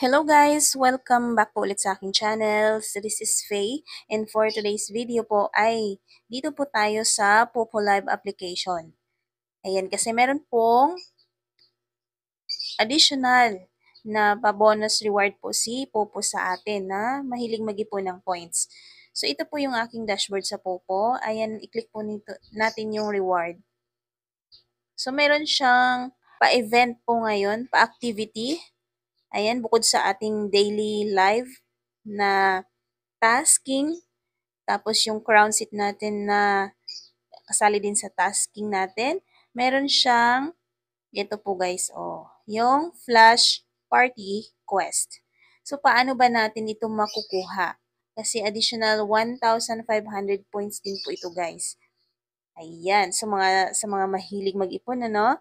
Hello guys! Welcome back po ulit sa aking channel. So this is Faye and for today's video po ay dito po tayo sa Popo Live application. Ayan, kasi meron pong additional na pa-bonus reward po si Popo sa atin na mahilig mag-ipon ng points. So ito po yung aking dashboard sa Popo. Ayan, i-click po natin yung reward. So meron siyang pa-event po ngayon, pa-activity. Ayan, bukod sa ating daily live na tasking, tapos yung crown seat natin na kasali din sa tasking natin, meron siyang, ito po guys, yung flash party quest. So, paano ba natin ito makukuha? Kasi additional 1,500 points din po ito guys. Ayan, sa mga mahilig mag-ipon, ano?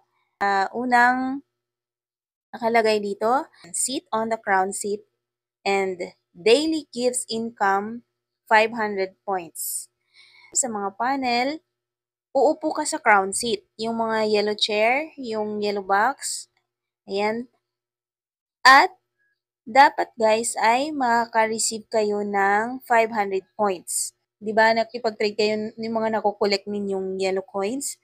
Unang nakalagay dito, sit on the crown seat and daily gives income 500 points. Sa mga panel, uupo ka sa crown seat. Yung mga yellow chair, yung yellow box, ayan. At dapat guys ay makaka-receive kayo ng 500 points. Di ba nakipag-trade kayo yung mga nakukolekt ninyong yellow coins?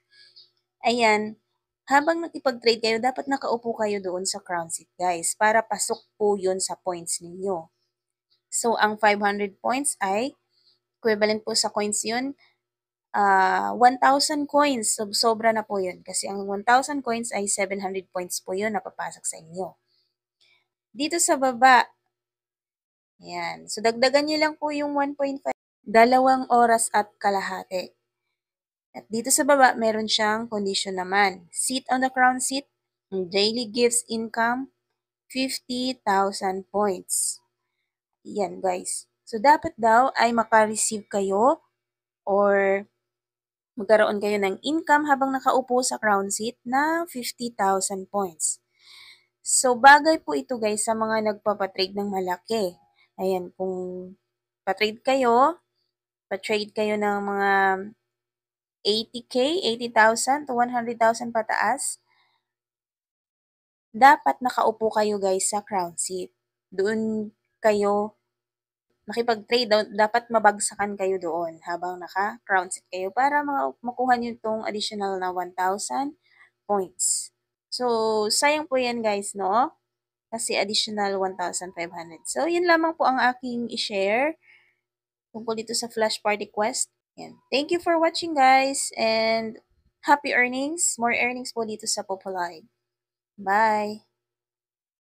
Ayan, habang nakipag-trade kayo, dapat nakaupo kayo doon sa crown seat, guys, para pasok po yun sa points ninyo. So, ang 500 points ay equivalent po sa coins yun, 1,000 coins. So, sobra na po yun. Kasi ang 1,000 coins ay 700 points po yun na papasok sa inyo. Dito sa baba, yan. So, dagdagan nyo lang po yung 1.5. 2 oras at kalahati. At dito sa baba, meron siyang condition naman. Sit on the crown seat, daily gives income, 50,000 points. Yan guys. So, dapat daw ay maka-receive kayo or magkaroon kayo ng income habang nakaupo sa crown seat na 50,000 points. So, bagay po ito guys sa mga nagpapatrade ng malaki. Ayan, kung patrade kayo ng mga 80K, 80,000 to 100,000 pataas, dapat nakaupo kayo guys sa crown seat. Doon kayo makipag-trade, dapat mabagsakan kayo doon habang naka-crown seat kayo para makuha nyo itong additional na 1,000 points. So, sayang po yan guys, no? Kasi additional 1,500. So, yun lamang po ang aking i-share tungkol dito sa Flash Party Quest. Yan. Thank you for watching guys and happy earnings. More earnings po dito sa Populay. Bye!